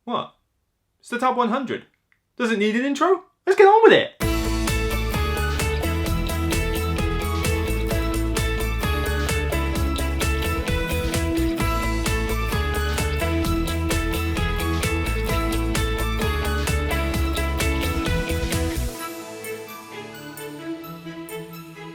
What? It's the top 100. Does it need an intro? Let's get on with it!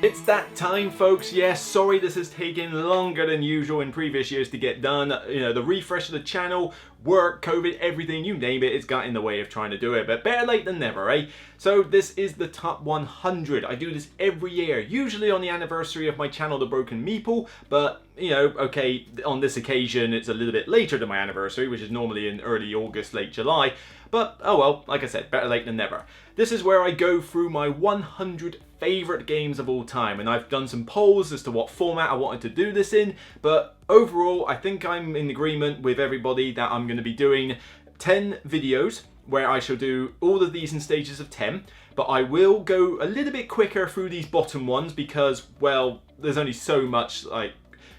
It's that time, folks. Yes, sorry this has taken longer than usual in previous years to get done. You know, the refresh of the channel, work, COVID, everything, you name it, it's got in the way of trying to do it. But better late than never, eh? So this is the top 100. I do this every year, usually on the anniversary of my channel, The Broken Meeple. But, you know, okay, on this occasion, it's a little bit later than my anniversary, which is normally in early August, late July. But, oh well, like I said, better late than never. This is where I go through my 100 favourite games of all time, and I've done some polls as to what format I wanted to do this in, but overall I think I'm in agreement with everybody that I'm going to be doing 10 videos where I shall do all of these in stages of 10, but I will go a little bit quicker through these bottom ones because, well, there's only so much, like,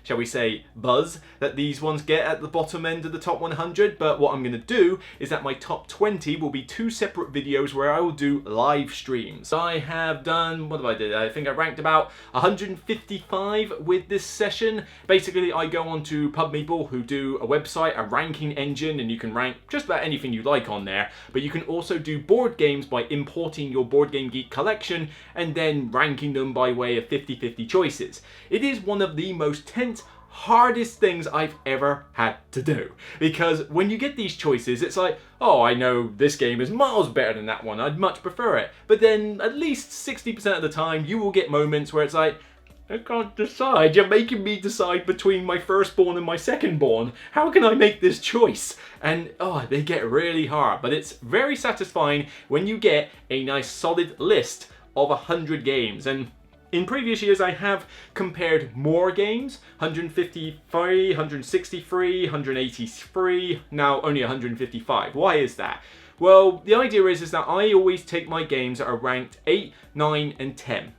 shall we say, buzz that these ones get at the bottom end of the top 100, but what I'm going to do is that my top 20 will be 2 separate videos where I will do live streams. I have done, what have I did? I think I ranked about 155 with this session. Basically, I go on to Meeple, who do a website, a ranking engine, and you can rank just about anything you like on there, but you can also do board games by importing your Board Game Geek collection and then ranking them by way of 50-50 choices. It is one of the most hardest things I've ever had to do, because when you get these choices it's like, oh, I know this game is miles better than that one, I'd much prefer it, but then at least 60% of the time you will get moments where it's like, I can't decide, you're making me decide between my firstborn and my secondborn, how can I make this choice? And oh, they get really hard, but it's very satisfying when you get a nice solid list of 100 games. And in previous years, I have compared more games, 153, 163, 183, now only 155. Why is that? Well, the idea is that I always take my games that are ranked 8, 9, and 10.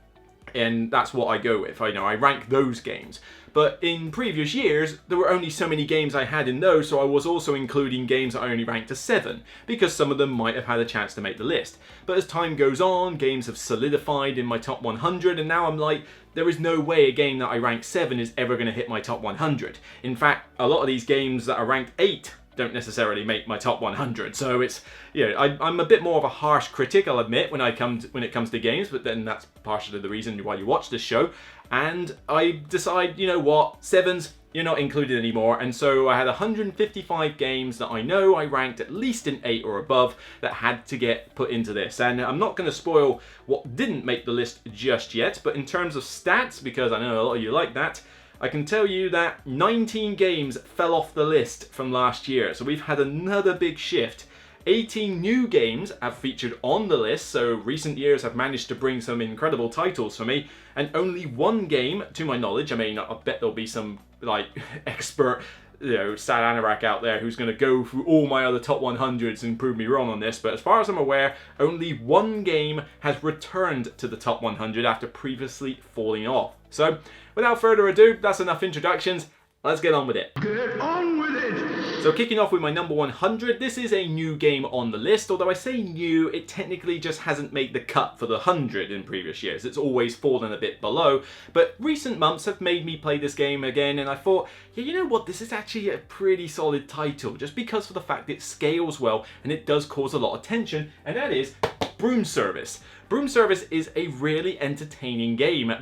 And that's what I go with. I rank those games. But in previous years, there were only so many games I had in those, so I was also including games that I only ranked to 7, because some of them might have had a chance to make the list. But as time goes on, games have solidified in my top 100, and now I'm like, there is no way a game that I rank 7 is ever going to hit my top 100. In fact, a lot of these games that are ranked 8 don't necessarily make my top 100, so it's, you know, I'm a bit more of a harsh critic, I'll admit, when it comes to games, but then that's partially the reason why you watch this show, and I decide, you know what, 7s, you're not included anymore, and so I had 155 games that I know I ranked at least in 8 or above that had to get put into this, and I'm not going to spoil what didn't make the list just yet, but in terms of stats, because I know a lot of you like that, I can tell you that 19 games fell off the list from last year, so we've had another big shift. 18 new games have featured on the list, so recent years have managed to bring some incredible titles for me, and only 1 game, to my knowledge, I mean, I bet there'll be some, like, expert, you know, sad anorak out there who's going to go through all my other top 100s and prove me wrong on this, but as far as I'm aware, only 1 game has returned to the top 100 after previously falling off. So, without further ado, that's enough introductions, let's get on with it. Get on with it! So kicking off with my number 100, this is a new game on the list, although I say new, it technically just hasn't made the cut for the 100 in previous years. It's always fallen a bit below, but recent months have made me play this game again, and I thought, yeah, you know what, this is actually a pretty solid title, just because of the fact it scales well, and it does cause a lot of tension, and that is Broom Service. Broom Service is a really entertaining game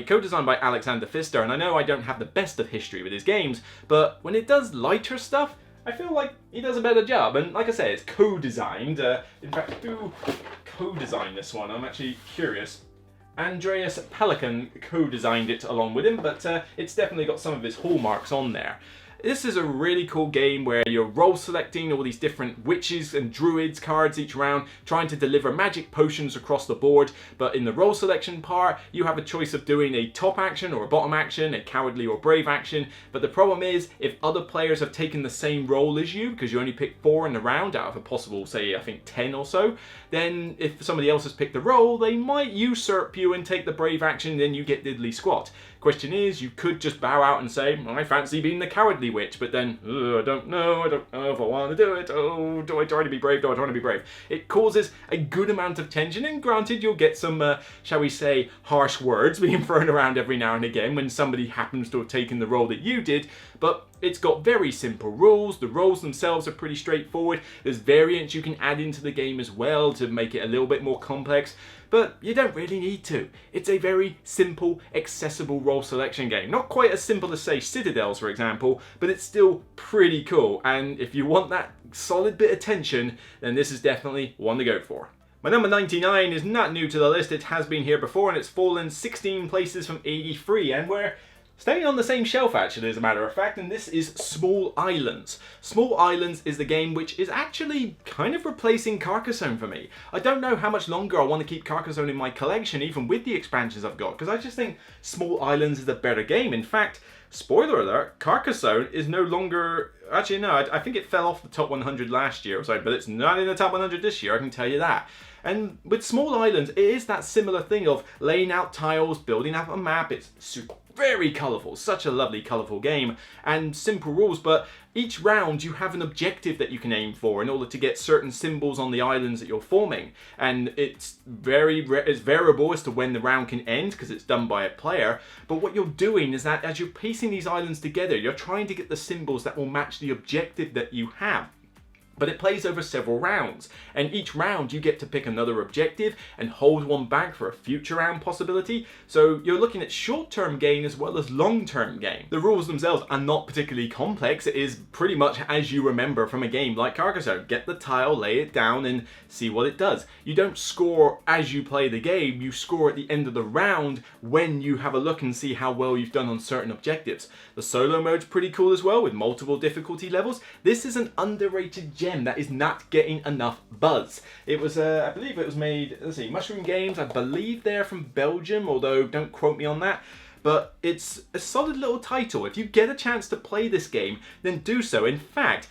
co-designed by Alexander Pfister, and I know I don't have the best of history with his games, but when it does lighter stuff, I feel like he does a better job, and like I say, it's co-designed. In fact, who co-designed this one? I'm actually curious. Andreas Pelikan co-designed it along with him, but it's definitely got some of his hallmarks on there. This is a really cool game where you're role selecting all these different witches and druids cards each round, trying to deliver magic potions across the board, but in the role selection part, you have a choice of doing a top action or a bottom action, a cowardly or brave action, but the problem is, if other players have taken the same role as you, because you only pick 4 in the round out of a possible, say, I think 10 or so, then if somebody else has picked the role, they might usurp you and take the brave action, then you get diddly squat. Question is, you could just bow out and say, I fancy being the cowardly witch, but then, I don't know if I want to do it. Oh, do I try to be brave? Do I try to be brave? It causes a good amount of tension, and granted, you'll get some, shall we say, harsh words being thrown around every now and again when somebody happens to have taken the role that you did, but it's got very simple rules. The roles themselves are pretty straightforward. There's variants you can add into the game as well to make it a little bit more complex, but you don't really need to. It's a very simple, accessible role selection game. Not quite as simple as, say, Citadels, for example, but it's still pretty cool, and if you want that solid bit of tension, then this is definitely one to go for. My number 99 is not new to the list. It has been here before, and it's fallen 16 places from 83, and we're staying on the same shelf, actually, as a matter of fact, and this is Small Islands. Small Islands is the game which is actually kind of replacing Carcassonne for me. I don't know how much longer I want to keep Carcassonne in my collection, even with the expansions I've got, because I just think Small Islands is a better game. In fact, spoiler alert, Carcassonne is no longer... Actually, no, I think it fell off the top 100 last year, but it's not in the top 100 this year, I can tell you that. And with Small Islands, it is that similar thing of laying out tiles, building out a map. It's very colourful, such a lovely colourful game, and simple rules, but each round you have an objective that you can aim for in order to get certain symbols on the islands that you're forming, and it's variable as to when the round can end because it's done by a player. But what you're doing is that as you're piecing these islands together, you're trying to get the symbols that will match the objective that you have. But it plays over several rounds, and each round you get to pick another objective and hold one back for a future round possibility, so you're looking at short-term gain as well as long-term gain. The rules themselves are not particularly complex. It is pretty much as you remember from a game like Carcassonne. Get the tile, lay it down, and see what it does. You don't score as you play the game, you score at the end of the round when you have a look and see how well you've done on certain objectives. The solo mode's pretty cool as well, with multiple difficulty levels. This is an underrated gem that is not getting enough buzz. It was, I believe it was made, let's see, Mushroom Games, I believe they're from Belgium, although don't quote me on that. But it's a solid little title. If you get a chance to play this game, then do so. In fact,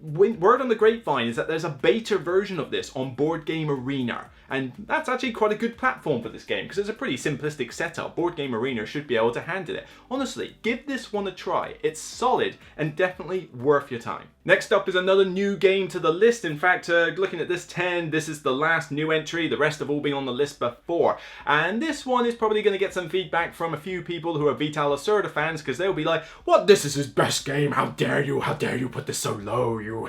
word on the grapevine is that there's a beta version of this on Board Game Arena. And that's actually quite a good platform for this game because it's a pretty simplistic setup. Board Game Arena should be able to handle it. Honestly, give this one a try. It's solid and definitely worth your time. Next up is another new game to the list. In fact, looking at this 10, this is the last new entry. The rest have all been on the list before. And this one is probably going to get some feedback from a few people who are Vital Lacerda fans because they'll be like, what? This is his best game. How dare you put this so low, you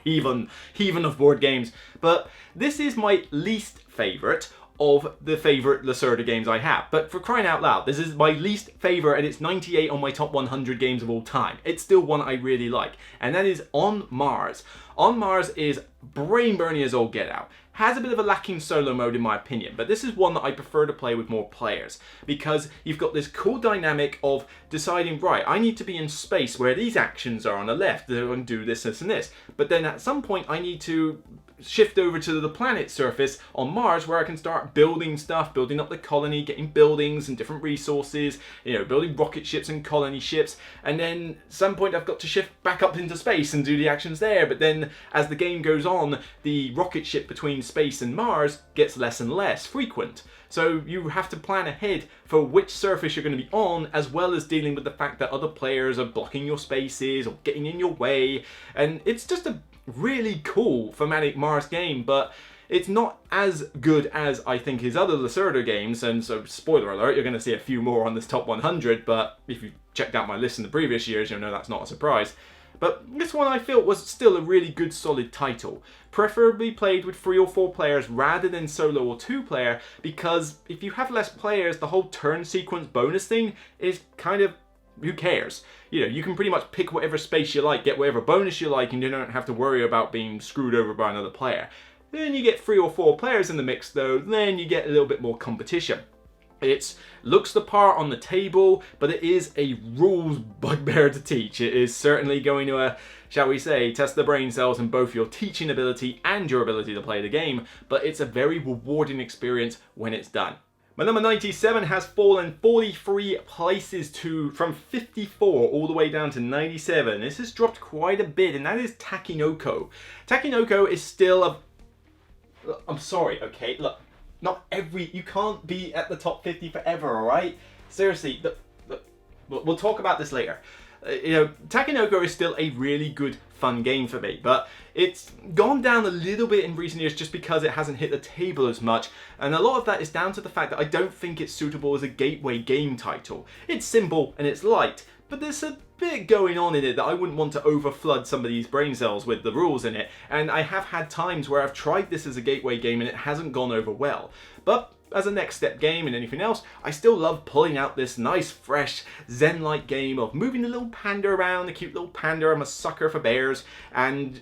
heathen of board games. But this is my least favourite of the favourite Lacerda games I have. But for crying out loud, this is my least favourite and it's 98 on my top 100 games of all time. It's still one I really like, and that is On Mars. On Mars is brain-burning as all get out. Has a bit of a lacking solo mode in my opinion, but this is one that I prefer to play with more players because you've got this cool dynamic of deciding, right, I need to be in space where these actions are on the left, they're going to do this, this and this, but then at some point I need to shift over to the planet surface on Mars where I can start building stuff, building up the colony, getting buildings and different resources, you know, building rocket ships and colony ships, and then at some point I've got to shift back up into space and do the actions there, but then as the game goes on, the rocket ship between space and Mars gets less and less frequent. So you have to plan ahead for which surface you're going to be on, as well as dealing with the fact that other players are blocking your spaces or getting in your way, and it's just a really cool thematic Mars game, but it's not as good as I think his other Lacerda games, and so spoiler alert, you're going to see a few more on this top 100, but if you checked out my list in the previous years, you'll know that's not a surprise. But this one I felt was still a really good solid title, preferably played with 3 or 4 players rather than solo or 2 player, because if you have less players, the whole turn sequence bonus thing is kind of, who cares? You know, you can pretty much pick whatever space you like, get whatever bonus you like, and you don't have to worry about being screwed over by another player. Then you get 3 or 4 players in the mix though, then you get a little bit more competition. It looks the part on the table, but it is a rules bugbear to teach. It is certainly going to, shall we say, test the brain cells in both your teaching ability and your ability to play the game, but it's a very rewarding experience when it's done. My number 97 has fallen 43 places from 54 all the way down to 97. This has dropped quite a bit, and that is Takenoko. Takenoko is still a... I'm sorry, okay, look. You can't be at the top 50 forever, alright? Seriously, we'll talk about this later. Takenoko is still a really good, fun game for me, but it's gone down a little bit in recent years just because it hasn't hit the table as much, and a lot of that is down to the fact that I don't think it's suitable as a gateway game title. It's simple and it's light, but there's a bit going on in it that I wouldn't want to overflood some of these brain cells with the rules in it, and I have had times where I've tried this as a gateway game and it hasn't gone over well. But as a next step game and anything else, I still love pulling out this nice, fresh, zen-like game of moving the little panda around, the cute little panda. I'm a sucker for bears and,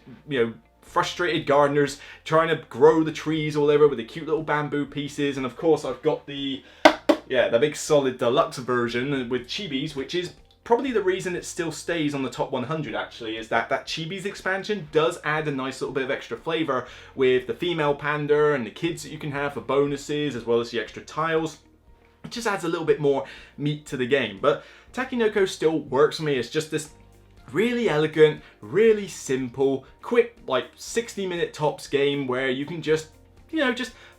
frustrated gardeners trying to grow the trees all over with the cute little bamboo pieces. And of course, I've got the big solid deluxe version with chibis, which is probably the reason it still stays on the top 100 actually, is that Chibi's expansion does add a nice little bit of extra flavor with the female panda and the kids that you can have for bonuses, as well as the extra tiles. It just adds a little bit more meat to the game. But Takenoko still works for me. It's just this really elegant, really simple, quick, like 60-minute tops game where you can just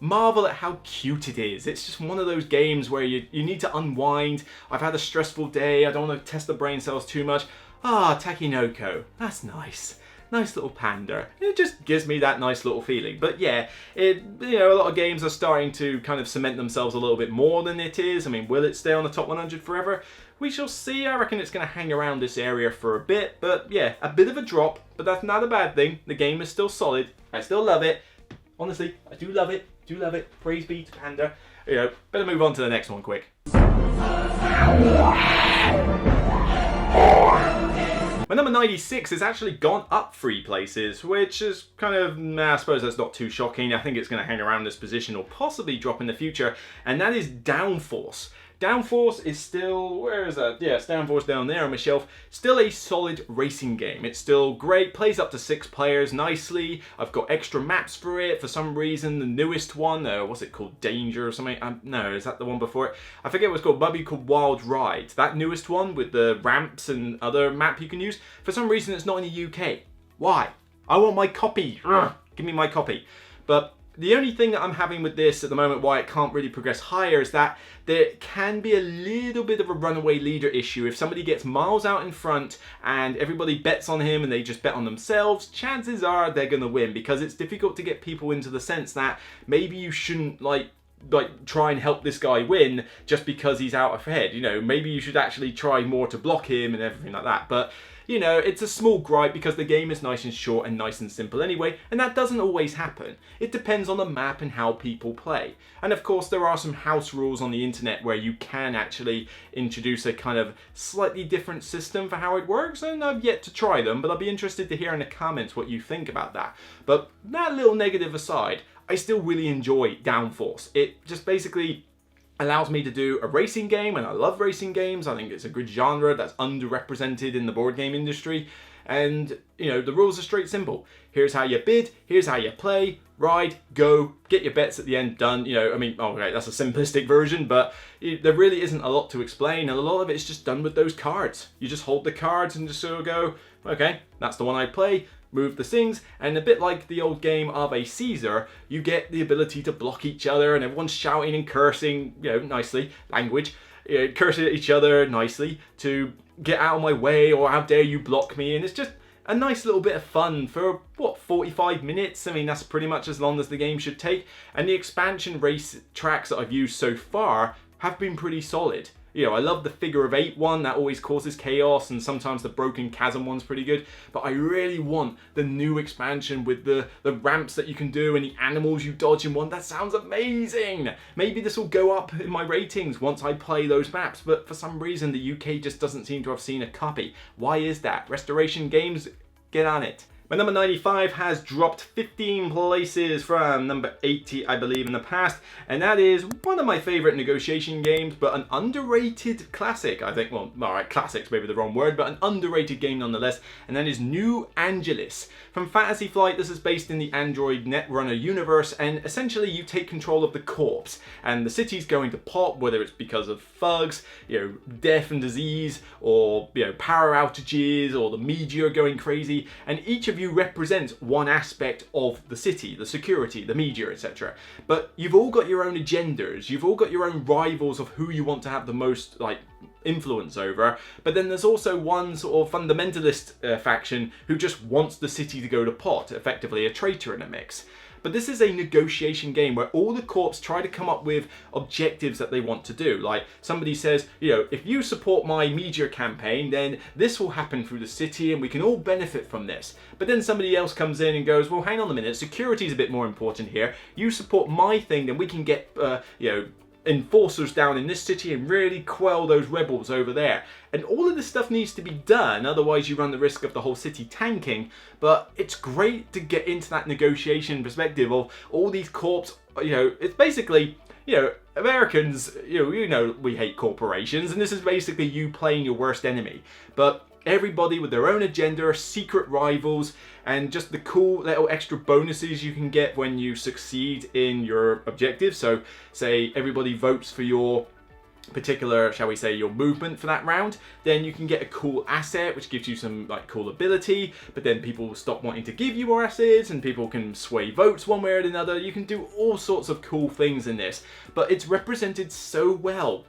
marvel at how cute it is. It's just one of those games where you need to unwind. I've had a stressful day, I don't want to test the brain cells too much. Takenoko, that's nice. Nice little panda. It just gives me that nice little feeling. But yeah, a lot of games are starting to kind of cement themselves a little bit more than it is. I mean, will it stay on the top 100 forever? We shall see. I reckon it's going to hang around this area for a bit. But yeah, a bit of a drop, but that's not a bad thing. The game is still solid. I still love it. Honestly, I do love it. Praise be to Panda. Better move on to the next one quick. My number 96 has actually gone up 3 places, which is kind of, I suppose that's not too shocking. I think it's going to hang around this position or possibly drop in the future, and that is Downforce. Downforce is still, where is that? Yeah, it's Downforce down there on my shelf. Still a solid racing game. It's still great, plays up to 6 players nicely. I've got extra maps for it. For some reason, the newest one, what's it called, Danger or something? No, is that the one before it? I forget what it's called, maybe called Wild Ride. That newest one with the ramps and other map you can use. For some reason, it's not in the UK. Why? I want my copy. Give me my copy. But the only thing that I'm having with this at the moment, why it can't really progress higher, is that there can be a little bit of a runaway leader issue. If somebody gets miles out in front and everybody bets on him and they just bet on themselves, chances are they're going to win, because it's difficult to get people into the sense that maybe you shouldn't like try and help this guy win just because he's out ahead. Maybe you should actually try more to block him and everything like that. But it's a small gripe because the game is nice and short and nice and simple anyway, and that doesn't always happen. It depends on the map and how people play. And of course, there are some house rules on the internet where you can actually introduce a kind of slightly different system for how it works, and I've yet to try them, but I'll be interested to hear in the comments what you think about that. But that little negative aside, I still really enjoy Downforce. It just basically allows me to do a racing game, and I love racing games. I think it's a good genre that's underrepresented in the board game industry. And, the rules are straight simple. Here's how you bid, here's how you play, ride, go, get your bets at the end, done. Okay, that's a simplistic version, but there really isn't a lot to explain, and a lot of it is just done with those cards. You just hold the cards and just sort of go, okay, that's the one I play. Move the things, and a bit like the old game of a Caesar, you get the ability to block each other, and everyone's shouting and cursing, nicely, language, cursing at each other nicely to get out of my way, or how dare you block me, and it's just a nice little bit of fun for, 45 minutes? I mean, that's pretty much as long as the game should take, and the expansion race tracks that I've used so far have been pretty solid. I love the figure of 8 one, that always causes chaos, and sometimes the broken chasm one's pretty good, but I really want the new expansion with the ramps that you can do and the animals you dodge in one. That sounds amazing! Maybe this will go up in my ratings once I play those maps, but for some reason the UK just doesn't seem to have seen a copy. Why is that? Restoration Games, get on it. My number 95 has dropped 15 places from number 80, I believe, in the past, and that is one of my favorite negotiation games, but an underrated classic, I think. Well, alright, classic's maybe the wrong word, but an underrated game nonetheless, and that is New Angeles. From Fantasy Flight, this is based in the Android Netrunner universe, and essentially you take control of the corpse, and the city's going to pop, whether it's because of thugs, death and disease, or power outages, or the media going crazy, and each of you represent one aspect of the city, the security, the media, etc. But you've all got your own agendas, you've all got your own rivals of who you want to have the most influence over, but then there's also one sort of fundamentalist faction who just wants the city to go to pot, effectively a traitor in a mix. But this is a negotiation game where all the corps try to come up with objectives that they want to do. Like somebody says, if you support my media campaign, then this will happen through the city and we can all benefit from this. But then somebody else comes in and goes, well, hang on a minute, security is a bit more important here. You support my thing, then we can get, enforcers down in this city and really quell those rebels over there. And all of this stuff needs to be done, otherwise you run the risk of the whole city tanking. But it's great to get into that negotiation perspective of all these corps. It's basically, Americans, we hate corporations, and this is basically you playing your worst enemy. But everybody with their own agenda, secret rivals, and just the cool little extra bonuses you can get when you succeed in your objective. So say everybody votes for your particular, shall we say, your movement for that round, then you can get a cool asset which gives you some cool ability, but then people will stop wanting to give you more assets and people can sway votes one way or another. You can do all sorts of cool things in this, but it's represented so well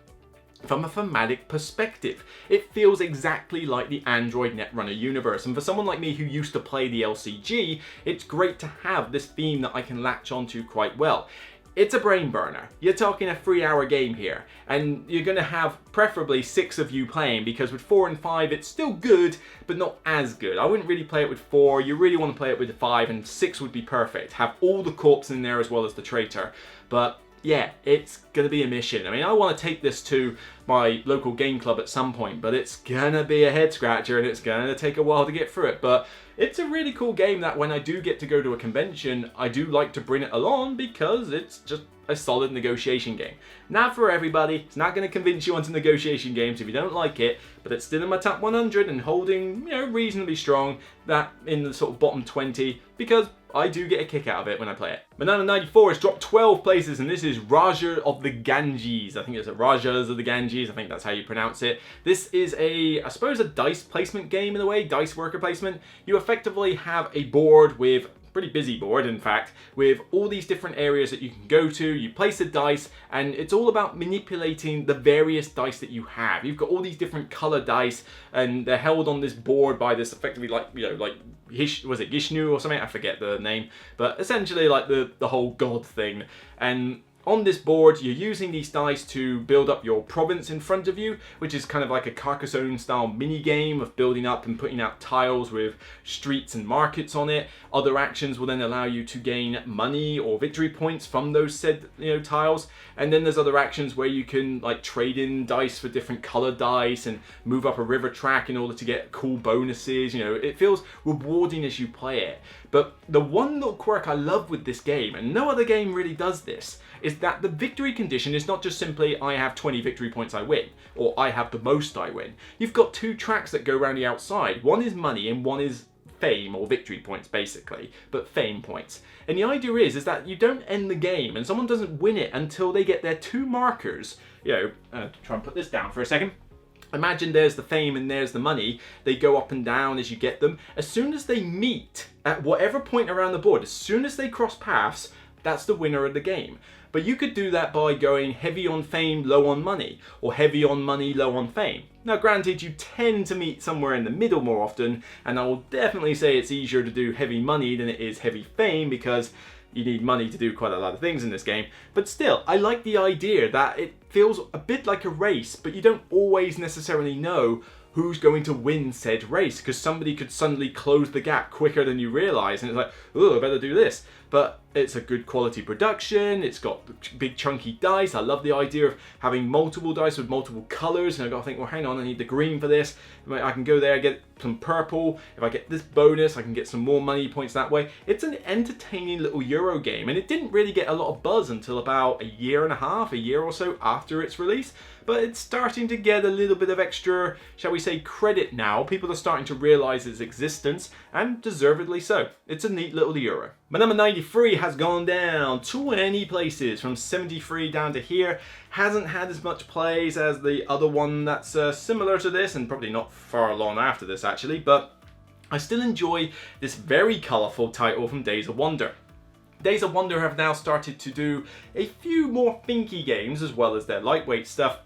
from a thematic perspective. It feels exactly like the Android Netrunner universe, and for someone like me who used to play the LCG, it's great to have this theme that I can latch onto quite well. It's a brain burner. You're talking a 3-hour game here, and you're going to have preferably 6 of you playing, because with 4 and 5 it's still good, but not as good. I wouldn't really play it with 4, you really want to play it with 5, and 6 would be perfect. Have all the corps in there as well as the traitor. But yeah, it's going to be a mission. I mean, I want to take this to my local game club at some point, but it's going to be a head scratcher and it's going to take a while to get through it. But it's a really cool game that when I do get to go to a convention, I do like to bring it along because it's just a solid negotiation game. Not for everybody, it's not going to convince you onto negotiation games if you don't like it, but it's still in my top 100 and holding, reasonably strong, that in the sort of bottom 20, because I do get a kick out of it when I play it. Banana 94 has dropped 12 places, and this is Raja of the Ganges. I think it's a Rajas of the Ganges, I think that's how you pronounce it. This is I suppose a dice placement game in a way, dice worker placement. You effectively have a board with, pretty busy board in fact, with all these different areas that you can go to. You place the dice and it's all about manipulating the various dice that you have. You've got all these different color dice and they're held on this board by this effectively was it Gishnu or something? I forget the name, but essentially like the whole god thing. And on this board, you're using these dice to build up your province in front of you, which is kind of like a Carcassonne style mini game of building up and putting out tiles with streets and markets on it. Other actions will then allow you to gain money or victory points from those said tiles. And then there's other actions where you can trade in dice for different color dice and move up a river track in order to get cool bonuses. It feels rewarding as you play it. But the one little quirk I love with this game, and no other game really does this, is that the victory condition is not just simply I have 20 victory points I win, or I have the most I win. You've got 2 tracks that go around the outside. One is money and one is fame, or victory points basically, but fame points. And the idea is that you don't end the game and someone doesn't win it until they get their 2 markers. Try and put this down for a second. Imagine there's the fame and there's the money. They go up and down as you get them. As soon as they meet at whatever point around the board, as soon as they cross paths, that's the winner of the game. But you could do that by going heavy on fame, low on money, or heavy on money, low on fame. Now granted, you tend to meet somewhere in the middle more often, and I will definitely say it's easier to do heavy money than it is heavy fame, because you need money to do quite a lot of things in this game. But still, I like the idea that it feels a bit like a race, but you don't always necessarily know who's going to win said race, because somebody could suddenly close the gap quicker than you realise, and it's like, oh, I better do this. But it's a good quality production, it's got big chunky dice. I love the idea of having multiple dice with multiple colours, and I've got to think, well hang on, I need the green for this. I can go there, get some purple. If I get this bonus, I can get some more money points that way. It's an entertaining little Euro game, and it didn't really get a lot of buzz until about a year or so after its release. But it's starting to get a little bit of extra, shall we say, credit now. People are starting to realise its existence, and deservedly so. It's a neat little Euro. My number 93 has gone down 20 places, from 73 down to here. Hasn't had as much plays as the other one that's similar to this, and probably not far along after this actually, but I still enjoy this very colourful title from Days of Wonder. Days of Wonder have now started to do a few more thinky games as well as their lightweight stuff,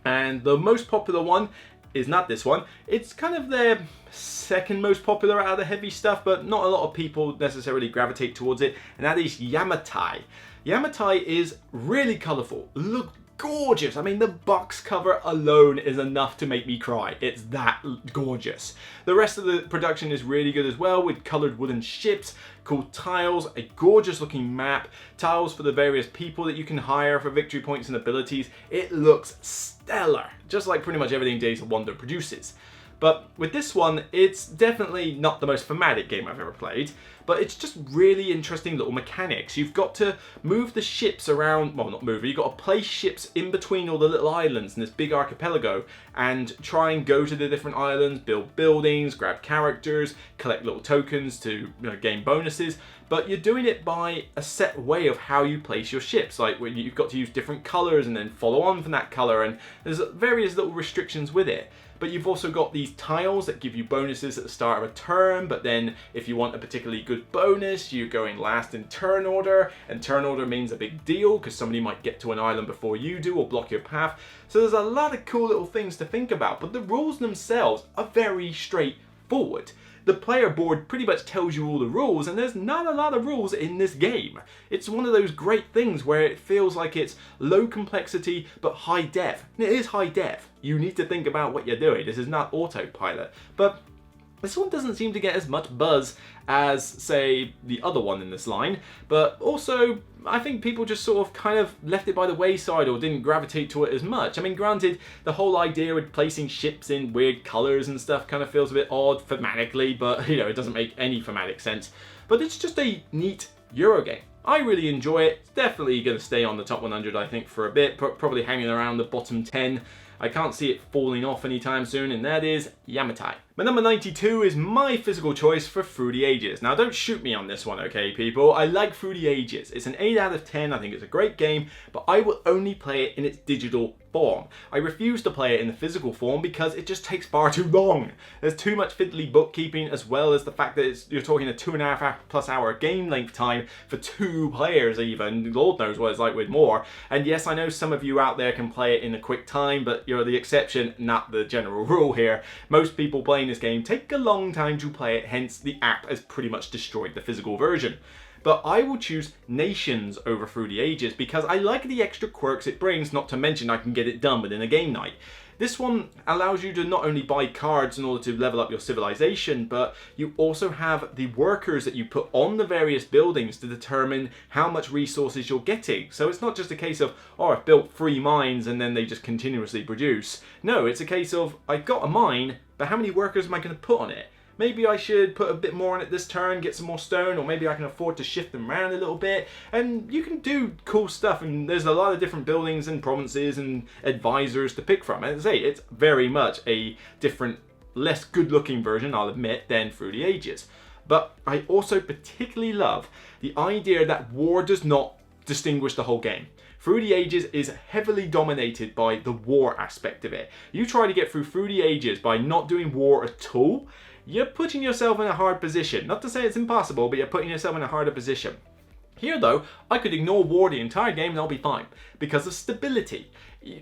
and the most popular one is not this one. It's kind of their second most popular out of the heavy stuff, but not a lot of people necessarily gravitate towards it, and that is Yamatai. Yamatai is really colourful. Look gorgeous. I mean, the box cover alone is enough to make me cry. It's that gorgeous. The rest of the production is really good as well, with coloured wooden ships, cool tiles, a gorgeous looking map, tiles for the various people that you can hire for victory points and abilities. It looks stellar, just like pretty much everything Days of Wonder produces. But with this one, it's definitely not the most thematic game I've ever played, but it's just really interesting little mechanics. You've got to move the ships around, well, not move, you've got to place ships in between all the little islands in this big archipelago and try and go to the different islands, build buildings, grab characters, collect little tokens to gain bonuses. But you're doing it by a set way of how you place your ships, like when you've got to use different colours and then follow on from that colour, and there's various little restrictions with it. But you've also got these tiles that give you bonuses at the start of a turn, but then if you want a particularly good bonus, you're going last in turn order, and turn order means a big deal because somebody might get to an island before you do or block your path. So there's a lot of cool little things to think about, but the rules themselves are very straightforward. The player board pretty much tells you all the rules, and there's not a lot of rules in this game. It's one of those great things where it feels like it's low complexity but high def. And it is high def. You need to think about what you're doing. This is not autopilot. But this one doesn't seem to get as much buzz as, say, the other one in this line, but also I think people just sort of kind of left it by the wayside or didn't gravitate to it as much. I mean, granted, the whole idea with placing ships in weird colours and stuff kind of feels a bit odd thematically, but it doesn't make any thematic sense. But it's just a neat Eurogame. I really enjoy it. It's definitely going to stay on the top 100, I think, for a bit, probably hanging around the bottom 10. I can't see it falling off anytime soon, and that is Yamatai. My number 92 is my physical choice for Through the Ages. Now, don't shoot me on this one, okay, people? I like Through the Ages. It's an 8 out of 10. I think it's a great game, but I will only play it in its digital form. I refuse to play it in the physical form because it just takes far too long. There's too much fiddly bookkeeping, as well as the fact that you're talking a 2.5+ hour game length time for 2 players even. Lord knows what it's like with more. And yes, I know some of you out there can play it in a quick time, but you're the exception, not the general rule here. Most people playing this game take a long time to play it, hence the app has pretty much destroyed the physical version. But I will choose Nations over Through the Ages because I like the extra quirks it brings, not to mention I can get it done within a game night. This one allows you to not only buy cards in order to level up your civilization, but you also have the workers that you put on the various buildings to determine how much resources you're getting. So it's not just a case of, oh, I've built 3 mines and then they just continuously produce. No, it's a case of, I've got a mine, but how many workers am I going to put on it? Maybe I should put a bit more on it this turn, get some more stone, or maybe I can afford to shift them around a little bit. And you can do cool stuff, and there's a lot of different buildings and provinces and advisors to pick from. And as I say, it's very much a different, less good-looking version, I'll admit, than Through the Ages. But I also particularly love the idea that war does not distinguish the whole game. Through the Ages is heavily dominated by the war aspect of it. You try to get through the Ages by not doing war at all, you're putting yourself in a hard position. Not to say it's impossible, but you're putting yourself in a harder position. Here though, I could ignore war the entire game and I'll be fine, because of stability.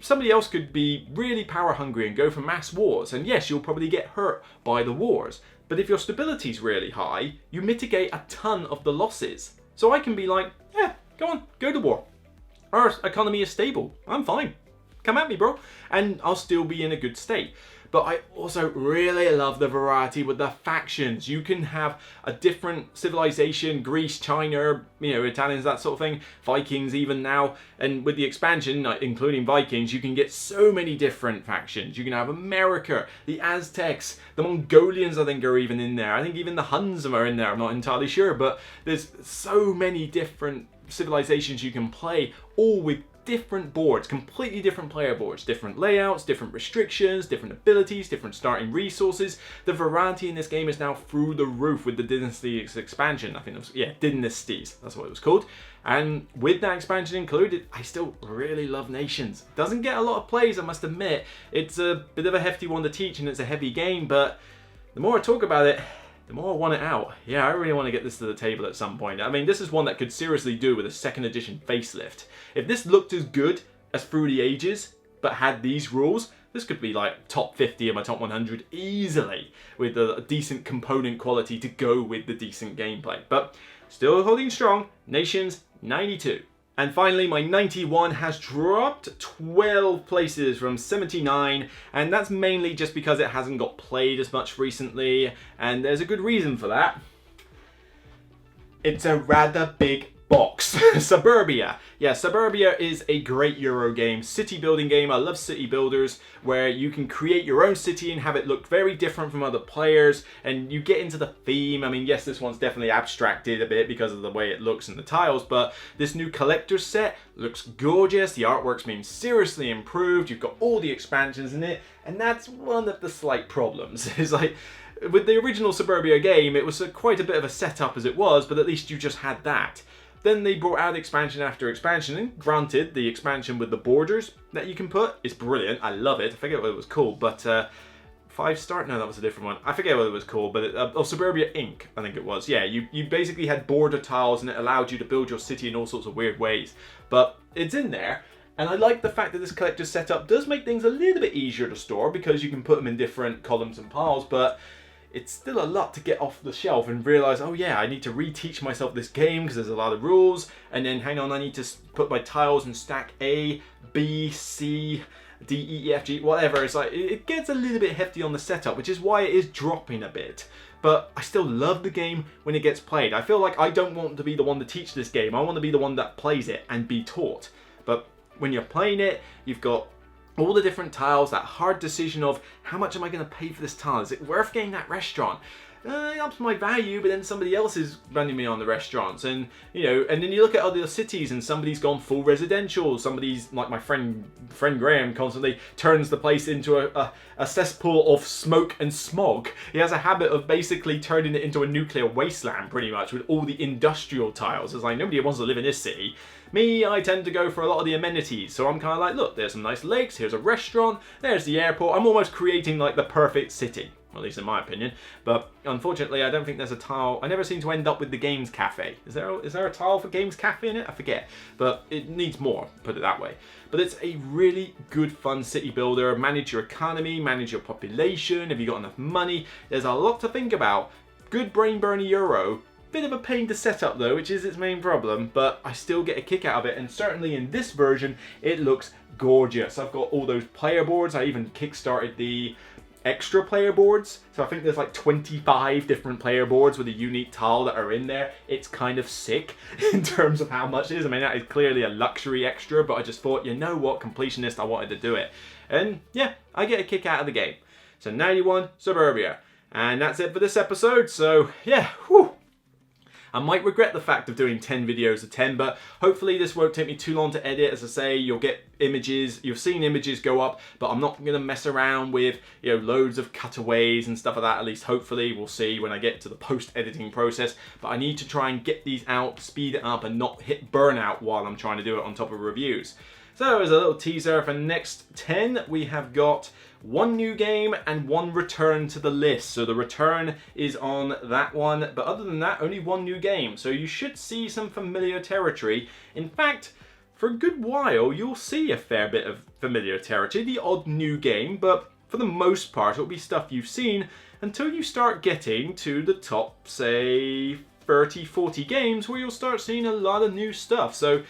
Somebody else could be really power hungry and go for mass wars, and yes, you'll probably get hurt by the wars. But if your stability's really high, you mitigate a ton of the losses. So I can be like, yeah, go on, go to war. Our economy is stable, I'm fine. Come at me, bro. And I'll still be in a good state. But I also really love the variety with the factions. You can have a different civilization, Greece, China, Italians, that sort of thing, Vikings even now. And with the expansion, including Vikings, you can get so many different factions. You can have America, the Aztecs, the Mongolians I think are even in there. I think even the Huns are in there, I'm not entirely sure. But there's so many different civilizations you can play, all with different boards, completely different player boards, different layouts, different restrictions, different abilities, different starting resources. The variety in this game is now through the roof with the Dynasties expansion. I think it was, yeah, Dynasties, that's what it was called. And with that expansion included, I still really love Nations. Doesn't get a lot of plays, I must admit. It's a bit of a hefty one to teach and it's a heavy game, but the more I talk about it, the more I want it out. Yeah, I really want to get this to the table at some point. I mean, this is one that could seriously do with a 2nd edition facelift. If this looked as good as Through the Ages, but had these rules, this could be like top 50 of my top 100 easily, with a decent component quality to go with the decent gameplay. But still holding strong, Nations 92. And finally, my 91 has dropped 12 places from 79, and that's mainly just because it hasn't got played as much recently, and there's a good reason for that. It's a rather big box. Suburbia. Yeah, Suburbia is a great Euro game, city building game. I love city builders where you can create your own city and have it look very different from other players, and you get into the theme. I mean, yes, this one's definitely abstracted a bit because of the way it looks in the tiles, but this new collector's set looks gorgeous. The artwork's been seriously improved. You've got all the expansions in it, and that's one of the slight problems. It's like, with the original Suburbia game, it was quite a bit of a setup as it was, but at least you just had that. Then they brought out expansion after expansion, and granted, the expansion with the borders that you can put is brilliant. I love it. I forget what it was called, but 5-star? No, that was a different one. I forget what it was called, but Suburbia Inc., I think it was. Yeah, you basically had border tiles, and it allowed you to build your city in all sorts of weird ways. But it's in there, and I like the fact that this collector's setup does make things a little bit easier to store, because you can put them in different columns and piles, but it's still a lot to get off the shelf and realize, oh yeah, I need to reteach myself this game because there's a lot of rules, and then hang on, I need to put my tiles and stack A, B, C, D, E, F, G, whatever. It's like, it gets a little bit hefty on the setup, which is why it is dropping a bit. But I still love the game when it gets played. I feel like I don't want to be the one to teach this game. I want to be the one that plays it and be taught. But when you're playing it, you've got all the different tiles, that hard decision of how much am I going to pay for this tile? Is it worth getting that restaurant? It ups my value, but then somebody else is running me on the restaurants, and you know, and then you look at other cities and somebody's gone full residential. Somebody's like my friend Graham constantly turns the place into a cesspool of smoke and smog. He has a habit of basically turning it into a nuclear wasteland, pretty much, with all the industrial tiles. It's like nobody wants to live in this city. Me, I tend to go for a lot of the amenities, so I'm kind of like, look, there's some nice lakes, here's a restaurant, there's the airport. I'm almost creating like the perfect city, at least in my opinion. But unfortunately, I don't think there's a tile. I never seem to end up with the Games Cafe. Is there a tile for Games Cafe in it? I forget, but it needs more, put it that way. But it's a really good, fun city builder. Manage your economy, manage your population. Have you got enough money? There's a lot to think about. Good brain burner Euro. Bit of a pain to set up though, which is its main problem, but I still get a kick out of it, and certainly in this version it looks gorgeous. I've got all those player boards. I even kickstarted the extra player boards, so I think there's like 25 different player boards with a unique tile that are in there. It's kind of sick in terms of how much it is. I mean, that is clearly a luxury extra, but I just thought, you know what, completionist, I wanted to do it. And yeah, I get a kick out of the game. So 91 Suburbia, and that's it for this episode. So yeah, whew. I might regret the fact of doing 10 videos of 10, but hopefully this won't take me too long to edit. As I say, you'll get images, you've seen images go up, but I'm not going to mess around with, you know, loads of cutaways and stuff like that. At least hopefully, we'll see when I get to the post-editing process. But I need to try and get these out, speed it up, and not hit burnout while I'm trying to do it on top of reviews. So as a little teaser for next 10, we have got one new game and one return to the list. So the return is on that one, but other than that, only one new game. So you should see some familiar territory. In fact, for a good while, you'll see a fair bit of familiar territory, the odd new game, but for the most part, it'll be stuff you've seen until you start getting to the top, say, 30, 40 games where you'll start seeing a lot of new stuff. So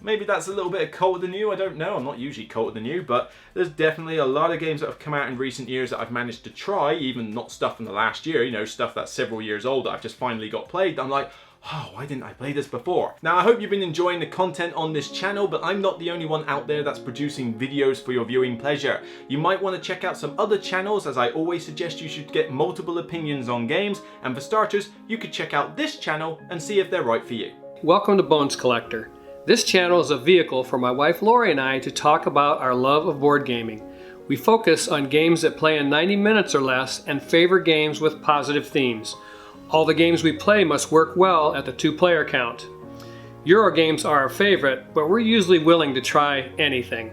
maybe that's a little bit of cult of the new, I don't know. I'm not usually cult of the new, but there's definitely a lot of games that have come out in recent years that I've managed to try, even not stuff from the last year, you know, stuff that's several years old that I've just finally got played. I'm like, oh, why didn't I play this before? Now, I hope you've been enjoying the content on this channel, but I'm not the only one out there that's producing videos for your viewing pleasure. You might want to check out some other channels, as I always suggest you should get multiple opinions on games, and for starters, you could check out this channel and see if they're right for you. Welcome to Bones Collector. This channel is a vehicle for my wife Lori and I to talk about our love of board gaming. We focus on games that play in 90 minutes or less and favor games with positive themes. All the games we play must work well at the 2-player count. Euro games are our favorite, but we're usually willing to try anything.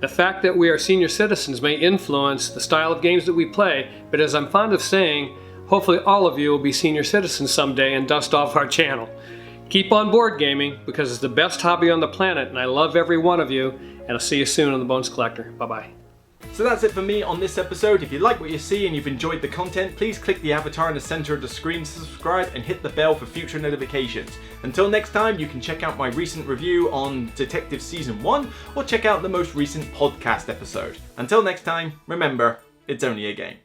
The fact that we are senior citizens may influence the style of games that we play, but as I'm fond of saying, Hopefully all of you will be senior citizens someday and dust off our channel. Keep on board gaming because it's the best hobby on the planet, and I love every one of you, and I'll see you soon on The Bones Collector. Bye-bye. So that's it for me on this episode. If you like what you see and you've enjoyed the content, please click the avatar in the center of the screen to subscribe and hit the bell for future notifications. Until next time, you can check out my recent review on Detective Season 1 or check out the most recent podcast episode. Until next time, remember, it's only a game.